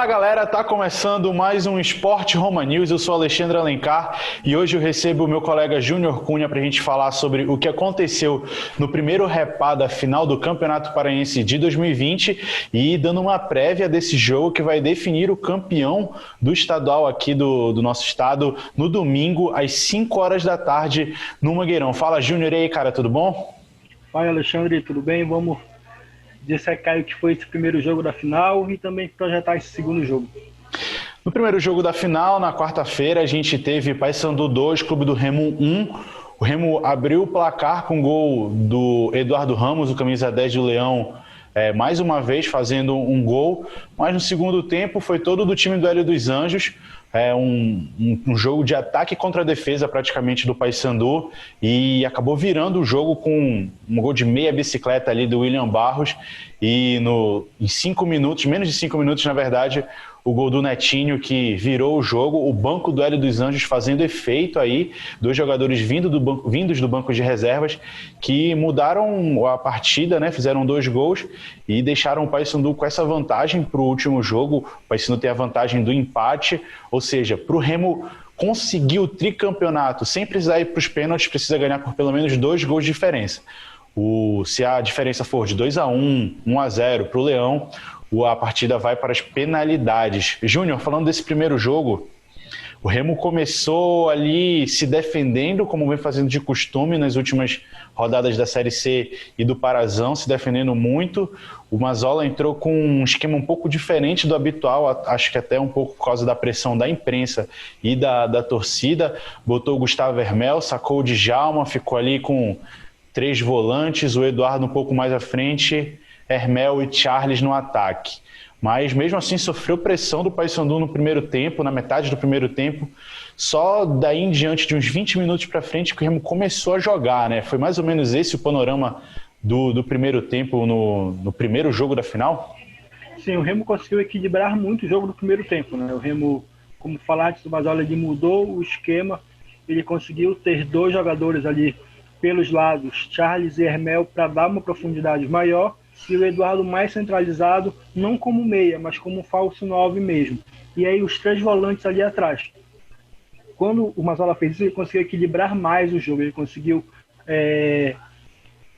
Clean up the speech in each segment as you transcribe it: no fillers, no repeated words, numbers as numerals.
Fala galera, tá começando mais um Esporte Roma News, eu sou Alexandre Alencar e hoje eu recebo o meu colega Júnior Cunha para a gente falar sobre o que aconteceu no primeiro repá da final do Campeonato Paraense de 2020 e dando uma prévia desse jogo que vai definir o campeão do estadual aqui do nosso estado no domingo às 5 horas da tarde no Mangueirão. Fala Júnior, e aí cara, tudo bom? Fala Alexandre, tudo bem? Vamos dissecar o que foi esse primeiro jogo da final e também projetar esse segundo jogo. No primeiro jogo da final, na quarta-feira, a gente teve Paysandu 2, Clube do Remo 1. O Remo abriu o placar com o gol do Eduardo Ramos, o camisa 10 do Leão, mais uma vez fazendo um gol. Mas no segundo tempo foi todo do time do Hélio dos Anjos. Um jogo de ataque contra a defesa praticamente do Paysandu e acabou virando o jogo com um gol de meia bicicleta ali do William Barros e em 5 minutos, menos de 5 minutos na verdade, o gol do Netinho que virou o jogo, o banco do Hélio dos Anjos fazendo efeito aí, dois jogadores vindos do banco de reservas que mudaram a partida, né? Fizeram 2 gols e deixaram o Paysandu com essa vantagem para o último jogo. O Paysandu tem a vantagem do empate, ou seja, para o Remo conseguir o tricampeonato sem precisar ir para os pênaltis, precisa ganhar por pelo menos 2 gols de diferença. Se a diferença for de 2-1, 1-0 para o Leão, a partida vai para as penalidades. Júnior, falando desse primeiro jogo, o Remo começou ali se defendendo, como vem fazendo de costume nas últimas rodadas da Série C e do Parazão, se defendendo muito. O Mazzola entrou com um esquema um pouco diferente do habitual, acho que até um pouco por causa da pressão da imprensa e da torcida. Botou o Gustavo Hermel, sacou o Djalma, ficou ali com 3 volantes, o Eduardo um pouco mais à frente, Hermel e Charles no ataque. Mas mesmo assim sofreu pressão do Paysandu no primeiro tempo, na metade do primeiro tempo. Só daí em diante, de uns 20 minutos para frente, que o Remo começou a jogar, né? Foi mais ou menos esse o panorama do primeiro tempo no primeiro jogo da final? Sim, o Remo conseguiu equilibrar muito o jogo no primeiro tempo, né? O Remo, como falaste, o Mazzola, ele mudou o esquema, ele conseguiu ter 2 jogadores ali pelos lados, Charles e Hermel, para dar uma profundidade maior, e o Eduardo mais centralizado, não como meia, mas como falso 9 mesmo. E aí os 3 volantes ali atrás. Quando o Mazzola fez isso, ele conseguiu equilibrar mais o jogo, ele conseguiu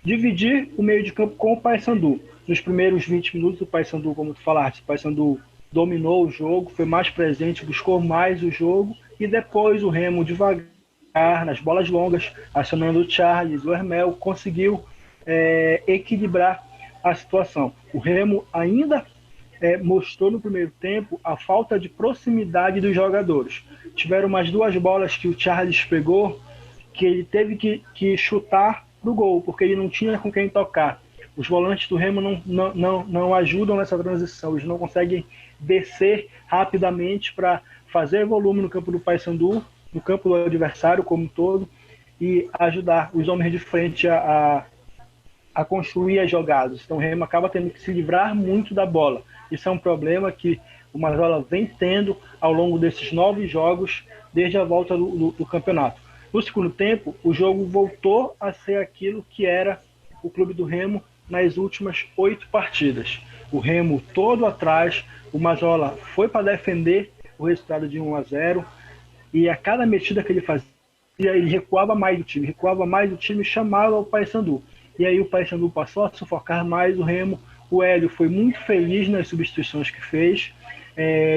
dividir o meio de campo com o Paysandu. Nos primeiros 20 minutos, o Paysandu, como tu falaste, o Paysandu dominou o jogo, foi mais presente, buscou mais o jogo, e depois o Remo devagar, nas bolas longas, acionando o Charles, o Hermel, conseguiu equilibrar a situação. O Remo ainda mostrou no primeiro tempo a falta de proximidade dos jogadores. Tiveram umas 2 bolas que o Charles pegou, que ele teve que chutar pro gol, porque ele não tinha com quem tocar. Os volantes do Remo não ajudam nessa transição, eles não conseguem descer rapidamente para fazer volume no campo do Paysandu, no campo do adversário como um todo, e ajudar os homens de frente a construir as jogadas. Então o Remo acaba tendo que se livrar muito da bola. Isso é um problema que o Mazzola vem tendo ao longo desses 9 jogos, desde a volta do campeonato. No segundo tempo, o jogo voltou a ser aquilo que era o clube do Remo nas últimas 8 partidas. O Remo todo atrás, o Mazzola foi para defender o resultado de 1-0, e a cada mexida que ele fazia, ele recuava mais do time, e chamava o Paysandu. E aí o Paysandu passou a sufocar mais o Remo. O Hélio foi muito feliz nas substituições que fez.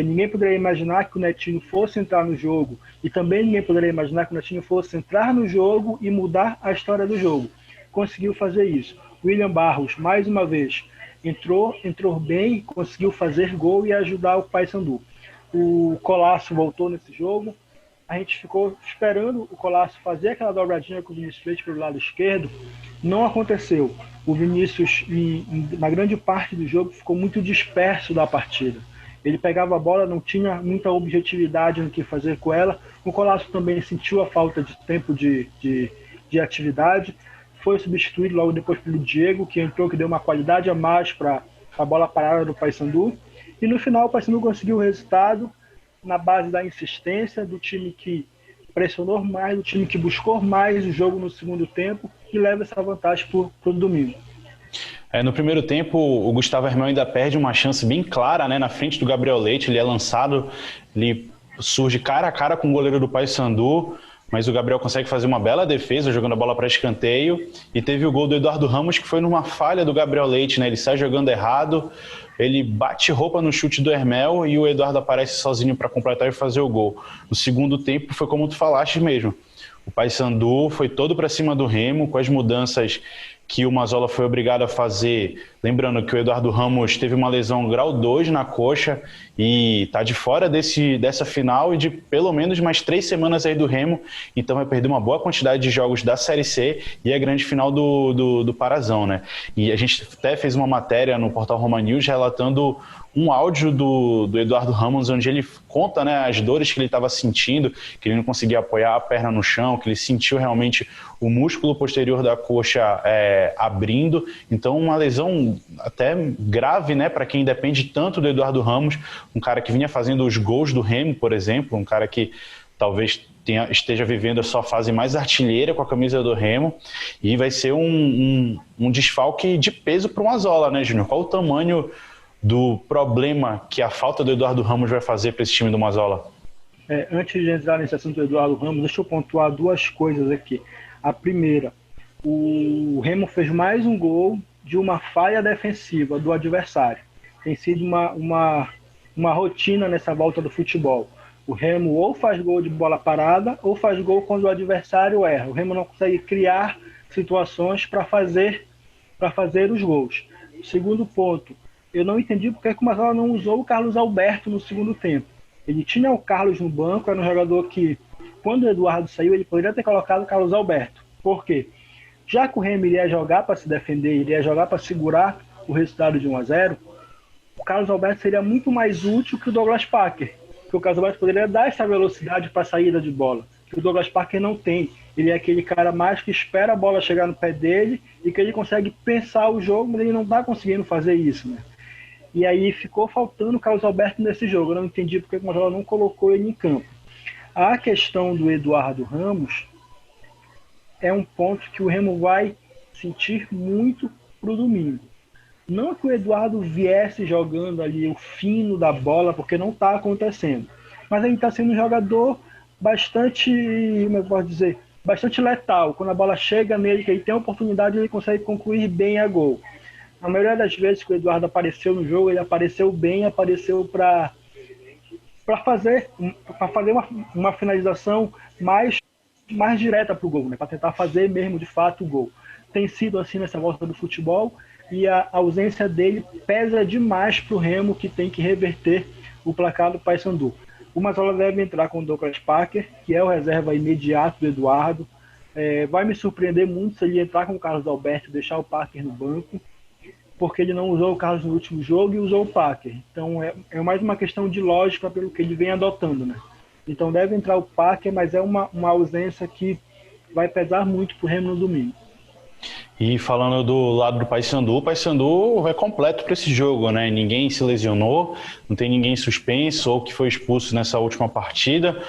Ninguém poderia imaginar que o Netinho fosse entrar no jogo, e também ninguém poderia imaginar que o Netinho fosse entrar no jogo e mudar a história do jogo. Conseguiu fazer isso. William Barros, mais uma vez, entrou bem, conseguiu fazer gol e ajudar o Paysandu. O Colasso voltou nesse jogo. A gente ficou esperando o Colasso fazer aquela dobradinha com o Vinícius Leite pelo lado esquerdo. Não aconteceu. O Vinícius, na grande parte do jogo, ficou muito disperso da partida. Ele pegava a bola, não tinha muita objetividade no que fazer com ela. O Colasso também sentiu a falta de tempo de atividade. Foi substituído logo depois pelo Diego, que entrou, que deu uma qualidade a mais para a bola parada do Paysandu. E no final o Paysandu conseguiu o resultado na base da insistência, do time que pressionou mais, do time que buscou mais o jogo no segundo tempo, e leva essa vantagem para o domingo. No primeiro tempo, o Gustavo Hermel ainda perde uma chance bem clara, né, na frente do Gabriel Leite. Ele é lançado, ele surge cara a cara com o goleiro do Paysandu, mas o Gabriel consegue fazer uma bela defesa, jogando a bola para escanteio. E teve o gol do Eduardo Ramos, que foi numa falha do Gabriel Leite, né? Ele sai jogando errado, ele bate roupa no chute do Hermel e o Eduardo aparece sozinho para completar e fazer o gol. No segundo tempo foi como tu falaste mesmo. O Paysandu foi todo para cima do Remo, com as mudanças que o Mazzola foi obrigado a fazer. Lembrando que o Eduardo Ramos teve uma lesão grau 2 na coxa e está de fora dessa final e de pelo menos mais 3 semanas aí do Remo, então vai perder uma boa quantidade de jogos da Série C e a grande final do Parazão, né? E a gente até fez uma matéria no portal Roma News relatando um áudio do Eduardo Ramos, onde ele conta, né, as dores que ele estava sentindo, que ele não conseguia apoiar a perna no chão, que ele sentiu realmente o músculo posterior da coxa abrindo. Então, uma lesão até grave, né, para quem depende tanto do Eduardo Ramos, um cara que vinha fazendo os gols do Remo, por exemplo, um cara que talvez esteja vivendo a sua fase mais artilheira com a camisa do Remo, e vai ser um desfalque de peso para o Mazzola, né, Júnior? Qual o tamanho do problema que a falta do Eduardo Ramos vai fazer para esse time do Mazzola? Antes de entrar nesse assunto do Eduardo Ramos, deixa eu pontuar duas coisas aqui. A primeira, o Remo fez mais um gol de uma falha defensiva do adversário. Tem sido uma rotina nessa volta do futebol. O Remo ou faz gol de bola parada ou faz gol quando o adversário erra. O Remo não consegue criar situações para fazer os gols. Segundo ponto, eu não entendi porque o Mazzola não usou o Carlos Alberto no segundo tempo. Ele tinha o Carlos no banco, era um jogador que, quando o Eduardo saiu, ele poderia ter colocado o Carlos Alberto. Por quê? Já que o Remo iria jogar para se defender, iria jogar para segurar o resultado de 1-0, o Carlos Alberto seria muito mais útil que o Douglas Parker. Porque o Carlos Alberto poderia dar essa velocidade para a saída de bola, que o Douglas Parker não tem. Ele é aquele cara mais que espera a bola chegar no pé dele e que ele consegue pensar o jogo, mas ele não está conseguindo fazer isso, né? E aí ficou faltando o Carlos Alberto nesse jogo. Eu não entendi porque o Mazzola não colocou ele em campo. A questão do Eduardo Ramos é um ponto que o Remo vai sentir muito pro domingo. Não que o Eduardo viesse jogando ali o fino da bola, porque não está acontecendo. Mas ele está sendo um jogador bastante, como eu posso dizer, bastante letal. Quando a bola chega nele, que ele tem a oportunidade, ele consegue concluir bem a gol. A maioria das vezes que o Eduardo apareceu no jogo, ele apareceu bem, apareceu para fazer uma finalização mais direta para o gol, né? Para tentar fazer mesmo de fato o gol. Tem sido assim nessa volta do futebol e a ausência dele pesa demais para o Remo, que tem que reverter o placar do Paysandu. O Mazzola deve entrar com o Douglas Parker, que é o reserva imediato do Eduardo. Vai me surpreender muito se ele entrar com o Carlos Alberto e deixar o Parker no banco, porque ele não usou o Carlos no último jogo e usou o Parker. Então é mais uma questão de lógica pelo que ele vem adotando, né? Então deve entrar o Parker, mas é uma ausência que vai pesar muito pro Remo no domingo. E falando do lado do Paysandu, o Paysandu vai completo para esse jogo, né? Ninguém se lesionou, não tem ninguém suspenso ou que foi expulso nessa última partida.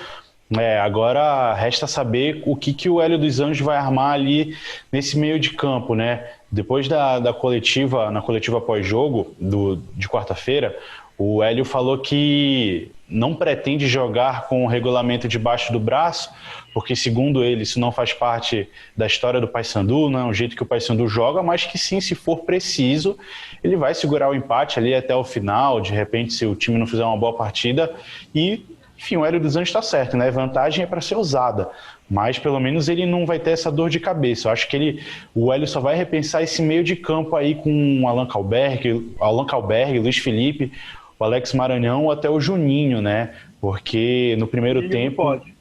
Agora resta saber o que o Hélio dos Anjos vai armar ali nesse meio de campo, né? Depois da coletiva, na coletiva pós-jogo de quarta-feira, o Hélio falou que não pretende jogar com o regulamento debaixo do braço, porque, segundo ele, isso não faz parte da história do Paysandu, não é um jeito que o Paysandu joga, mas que sim, se for preciso, ele vai segurar o empate ali até o final, de repente, se o time não fizer uma boa partida. E, enfim, o Hélio dos Anjos está certo, né? A vantagem é para ser usada, mas pelo menos ele não vai ter essa dor de cabeça. Eu acho que o Hélio só vai repensar esse meio de campo aí com o Allan Kalberg, Luiz Felipe, o Alex Maranhão ou até o Juninho, né? Porque no primeiro tempo... Pode.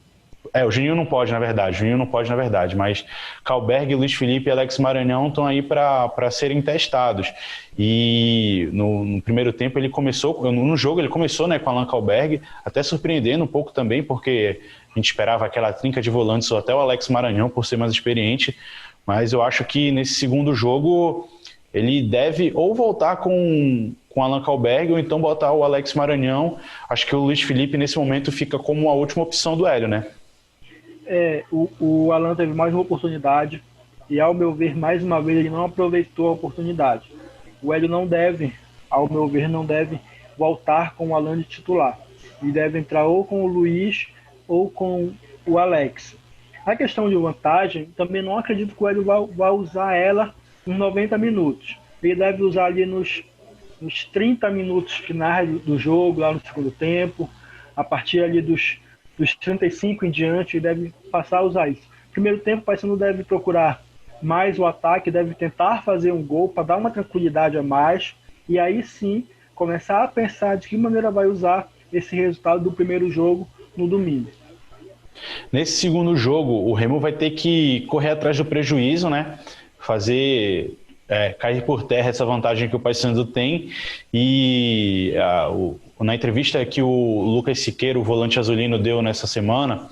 O Juninho não pode, na verdade, mas Kalberg, Luiz Felipe e Alex Maranhão estão aí para serem testados. E no primeiro tempo ele começou, no jogo ele começou, né, com Allan Kalberg, até surpreendendo um pouco também, porque a gente esperava aquela trinca de volantes ou até o Alex Maranhão por ser mais experiente, mas eu acho que nesse segundo jogo ele deve ou voltar com Allan Kalberg ou então botar o Alex Maranhão. Acho que o Luiz Felipe nesse momento fica como a última opção do Hélio, né? O Allan teve mais uma oportunidade, e, ao meu ver, mais uma vez, ele não aproveitou a oportunidade. O Hélio não deve, ao meu ver, não deve voltar com o Alan de titular. Ele deve entrar ou com o Luiz ou com o Alex. A questão de vantagem, também não acredito que o Hélio vai usar ela nos 90 minutos. Ele deve usar ali nos 30 minutos finais do jogo, lá no segundo tempo. A partir ali dos 35 em diante, ele deve passar a usar isso. Primeiro tempo, o Paysandu deve procurar mais o ataque, deve tentar fazer um gol para dar uma tranquilidade a mais. E aí sim, começar a pensar de que maneira vai usar esse resultado do primeiro jogo no domingo. Nesse segundo jogo, o Remo vai ter que correr atrás do prejuízo, né? Fazer cair por terra essa vantagem que o Paysandu tem. E na entrevista que o Lucas Siqueira, o volante azulino, deu nessa semana,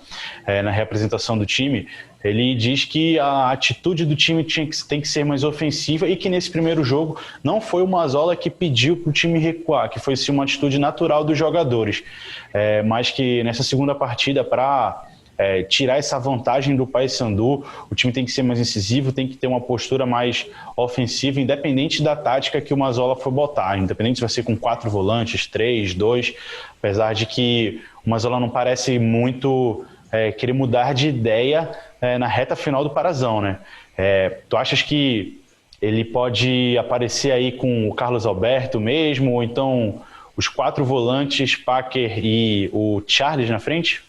na representação do time, ele diz que a atitude do time tem que ser mais ofensiva e que nesse primeiro jogo não foi o Mazola que pediu para o time recuar, que foi sim uma atitude natural dos jogadores. Mas que nessa segunda partida, para tirar essa vantagem do Paysandu, o time tem que ser mais incisivo, tem que ter uma postura mais ofensiva, independente da tática que o Mazola for botar, independente se vai ser com 4 volantes, 3, 2, apesar de que o Mazola não parece muito querer mudar de ideia na reta final do Parazão, né? Tu achas que ele pode aparecer aí com o Carlos Alberto mesmo, ou então os 4 volantes, Packer e o Charles na frente?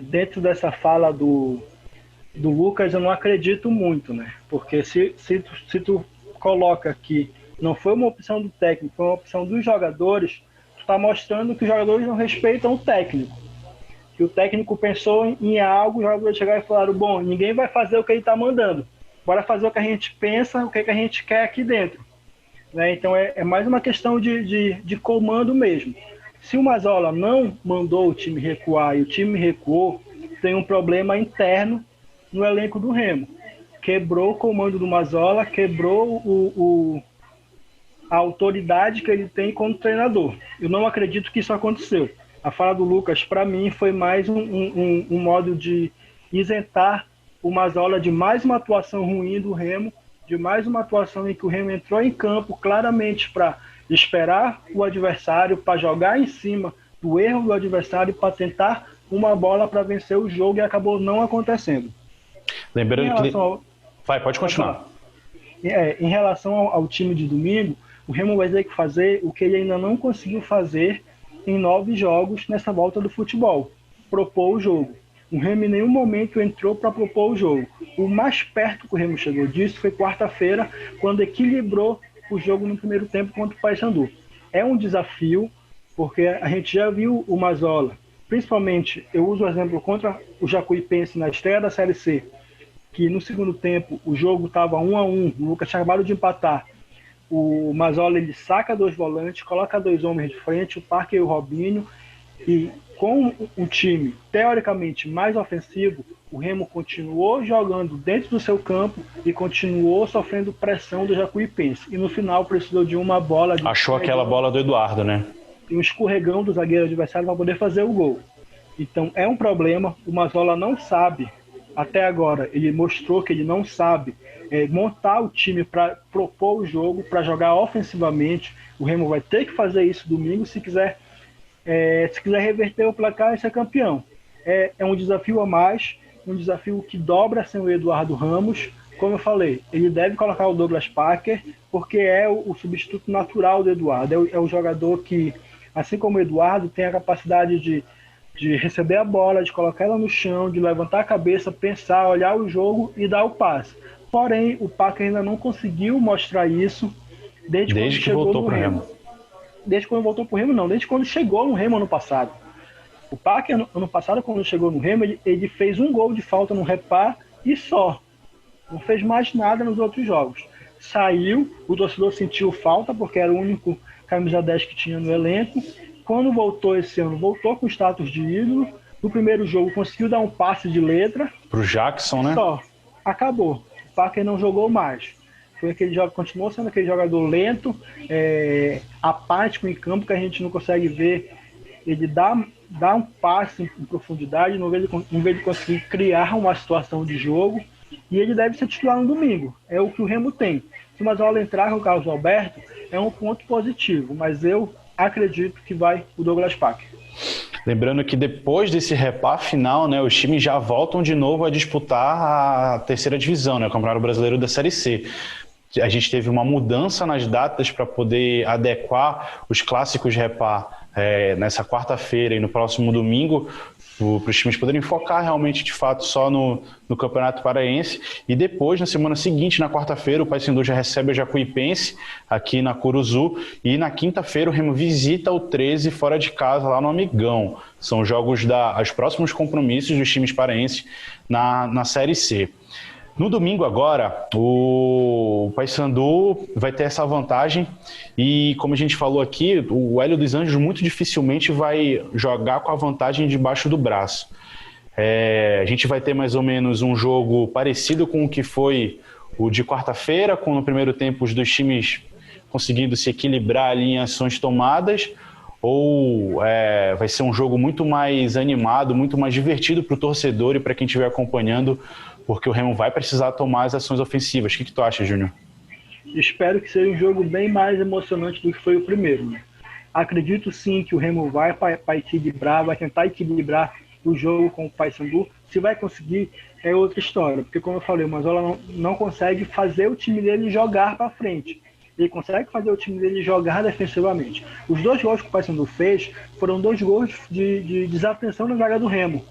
Dentro dessa fala do Lucas, eu não acredito muito, né? Porque se tu coloca que não foi uma opção do técnico, foi uma opção dos jogadores, tu está mostrando que os jogadores não respeitam o técnico. Que o técnico pensou em algo, os jogadores chegaram e falaram, bom, ninguém vai fazer o que ele está mandando. Bora fazer o que a gente pensa, o que a gente quer aqui dentro. Né? Então é mais uma questão de comando mesmo. Se o Mazola não mandou o time recuar e o time recuou, tem um problema interno no elenco do Remo. Quebrou o comando do Mazola, quebrou a autoridade que ele tem como treinador. Eu não acredito que isso aconteceu. A fala do Lucas, para mim, foi mais um modo de isentar o Mazola de mais uma atuação ruim do Remo, de mais uma atuação em que o Remo entrou em campo claramente para esperar o adversário, para jogar em cima do erro do adversário, para tentar uma bola para vencer o jogo, e acabou não acontecendo. Lembrando que... Pode continuar. Em relação ao time de domingo, o Remo vai ter que fazer o que ele ainda não conseguiu fazer em 9 jogos nessa volta do futebol: propor o jogo. O Remo em nenhum momento entrou para propor o jogo. O mais perto que o Remo chegou disso foi quarta-feira, quando equilibrou o jogo no primeiro tempo contra o Paysandu. É um desafio, porque a gente já viu o Mazola, principalmente, eu uso o exemplo contra o Jacuipense na estreia da Série C, que no segundo tempo o jogo estava 1-1, o Lucas tinha acabado de empatar. O Mazola, ele saca 2 volantes, coloca 2 homens de frente, o Parker e o Robinho, e com o time teoricamente mais ofensivo, o Remo continuou jogando dentro do seu campo e continuou sofrendo pressão do Jacuipense. E no final precisou de uma bola... Achou aquela bola do Eduardo, né? E um escorregão do zagueiro adversário para poder fazer o gol. Então é um problema, o Mazola não sabe, até agora ele mostrou que ele não sabe montar o time para propor o jogo, para jogar ofensivamente. O Remo vai ter que fazer isso domingo se quiser reverter o placar e ser campeão. É um desafio a mais, um desafio que dobra sem o Eduardo Ramos. Como eu falei, ele deve colocar o Douglas Packer, porque é o substituto natural do Eduardo. É o jogador que, assim como o Eduardo, tem a capacidade de receber a bola, de colocar ela no chão, de levantar a cabeça, pensar, olhar o jogo e dar o passe. Porém, o Packer ainda não conseguiu mostrar isso desde que voltou para o Remo. Desde quando voltou para o Remo, não. Desde quando chegou no Remo ano passado. O Packer, ano passado, quando chegou no Remo, ele fez um gol de falta no Repá e só. Não fez mais nada nos outros jogos. Saiu, o torcedor sentiu falta, porque era o único camisa 10 que tinha no elenco. Quando voltou esse ano, voltou com status de ídolo. No primeiro jogo, conseguiu dar um passe de letra. Pro Jackson, né? Só. Acabou. O Packer não jogou mais. Foi aquele jogo, continuou sendo aquele jogador lento, apático em campo, que a gente não consegue ver ele dá um passe em profundidade, não vê ele conseguir criar uma situação de jogo. E ele deve ser titular no domingo. É o que o Remo tem. Se o Mazola entrar com o Carlos Alberto, é um ponto positivo. Mas eu acredito que vai o Douglas Pack. Lembrando que depois desse repá final, né, os times já voltam de novo a disputar a terceira divisão, né, o Campeonato Brasileiro da Série C. A gente teve uma mudança nas datas para poder adequar os clássicos de repá nessa quarta-feira e no próximo domingo, para os times poderem focar realmente, de fato, só no Campeonato Paraense. E depois, na semana seguinte, na quarta-feira, o Paysandu já recebe a Jacuipense aqui na Curuzu. E na quinta-feira, o Remo visita o 13 fora de casa, lá no Amigão. São jogos os próximos compromissos dos times paraenses na Série C. No domingo agora, o Paysandu vai ter essa vantagem e, como a gente falou aqui, o Hélio dos Anjos muito dificilmente vai jogar com a vantagem debaixo do braço. A gente vai ter mais ou menos um jogo parecido com o que foi o de quarta-feira, com no primeiro tempo os dois times conseguindo se equilibrar ali em ações tomadas, ou vai ser um jogo muito mais animado, muito mais divertido para o torcedor e para quem estiver acompanhando, porque o Remo vai precisar tomar as ações ofensivas. O que tu acha, Júnior? Espero que seja um jogo bem mais emocionante do que foi o primeiro, né? Acredito sim que o Remo vai para equilibrar, vai tentar equilibrar o jogo com o Paysandu. Se vai conseguir, é outra história, porque como eu falei, o Mazola não consegue fazer o time dele jogar para frente. Ele consegue fazer o time dele jogar defensivamente. Os 2 gols que o Paysandu fez foram 2 gols de desatenção na zaga do Remo.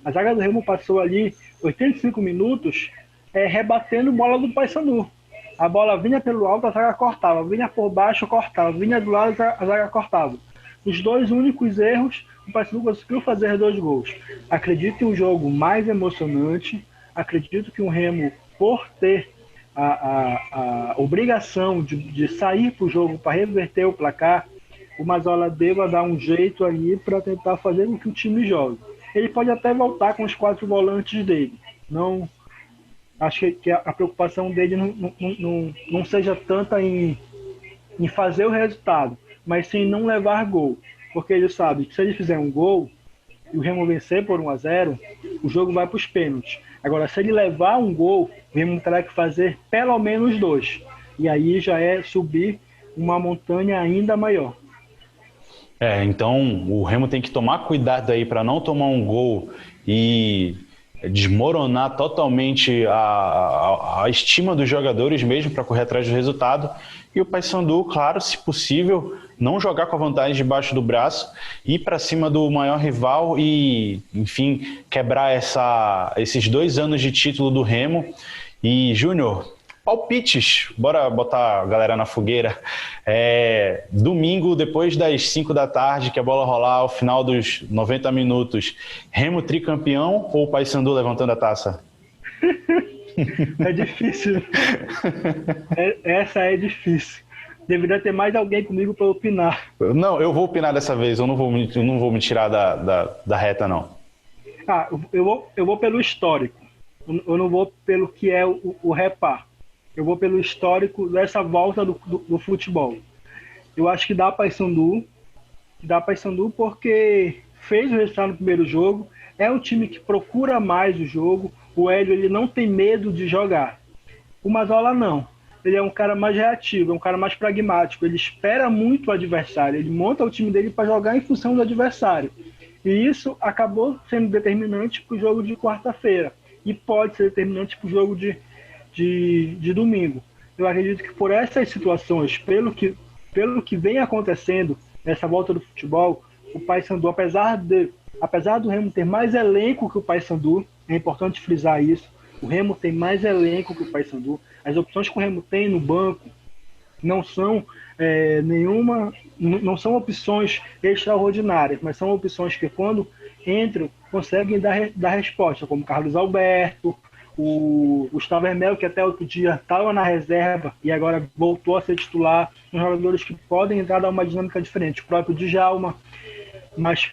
A zaga do Remo passou ali 85 minutos rebatendo bola do Paysandu. A bola vinha pelo alto, a zaga cortava. Vinha por baixo, cortava. Vinha do lado, a zaga cortava. Os 2 únicos erros, o Paysandu conseguiu fazer 2 gols. Acredito em um jogo mais emocionante. Acredito que o Remo, por ter a obrigação de sair para o jogo para reverter o placar, o Mazola deva dar um jeito ali para tentar fazer com que o time jogue. Ele pode até voltar com os 4 volantes dele. Não, acho que a preocupação dele não seja tanta em fazer o resultado, mas sim não levar gol. Porque ele sabe que se ele fizer um gol e o Remo vencer por 1-0, o jogo vai para os pênaltis. Agora, se ele levar um gol, o Remo terá que fazer pelo menos 2. E aí já é subir uma montanha ainda maior. Então o Remo tem que tomar cuidado aí para não tomar um gol e desmoronar totalmente a estima dos jogadores mesmo para correr atrás do resultado. E o Paysandu, claro, se possível, não jogar com a vantagem debaixo do braço, ir para cima do maior rival e, enfim, quebrar esses 2 anos de título do Remo. E, Júnior, palpites, bora botar a galera na fogueira. Domingo, depois das 5 da tarde, que a bola rolar ao final dos 90 minutos, Remo tricampeão ou Paysandu levantando a taça? É difícil. Essa é difícil. Deveria ter mais alguém comigo para opinar. Não, eu vou opinar dessa vez, eu não vou me tirar da reta, não. Eu vou pelo histórico. Eu não vou pelo que é o repá. Eu vou pelo histórico dessa volta do futebol. Eu acho que dá Paysandu. Dá Paysandu porque fez o resultado no primeiro jogo. É um time que procura mais o jogo. O Hélio ele não tem medo de jogar. O Mazola não. Ele é um cara mais reativo, é um cara mais pragmático. Ele espera muito o adversário. Ele monta o time dele para jogar em função do adversário. E isso acabou sendo determinante para o jogo de quarta-feira. E pode ser determinante para o jogo de domingo. Eu acredito que por essas situações, pelo que vem acontecendo nessa volta do futebol, o Paysandu, apesar do Remo ter mais elenco que o Paysandu, é importante frisar isso, o Remo tem mais elenco que o Paysandu, as opções que o Remo tem no banco não são não são opções extraordinárias, mas são opções que quando entram conseguem dar resposta, como Carlos Alberto, o Gustavo Hermelo, que até outro dia estava na reserva e agora voltou a ser titular, são jogadores que podem entrar dar uma dinâmica diferente, o próprio Djalma, mas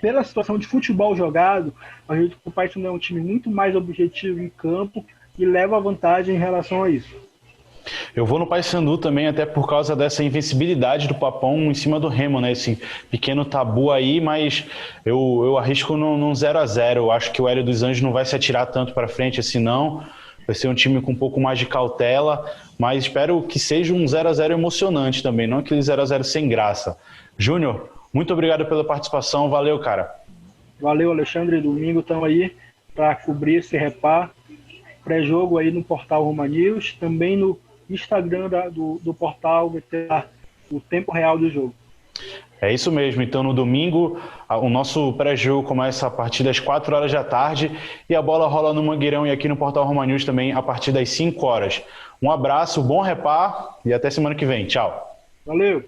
pela situação de futebol jogado, eu acredito que o Paysandu é um time muito mais objetivo em campo e leva vantagem em relação a isso. Eu vou no Paysandu também, até por causa dessa invencibilidade do Papão em cima do Remo, né? Esse pequeno tabu aí, mas eu arrisco num 0-0. Eu acho que o Hélio dos Anjos não vai se atirar tanto para frente assim, não. Vai ser um time com um pouco mais de cautela, mas espero que seja um 0-0 emocionante também, não aquele 0-0 sem graça. Júnior, muito obrigado pela participação, valeu, cara. Valeu, Alexandre. Domingo estamos aí para cobrir esse repá. Pré-jogo aí no portal Roma News, também no Instagram do portal vai ter o tempo real do jogo. É isso mesmo, então no domingo o nosso pré-jogo começa a partir das 4 horas da tarde e a bola rola no Mangueirão e aqui no portal Roma News também a partir das 5 horas. Um abraço, bom repá e até semana que vem. Tchau. Valeu!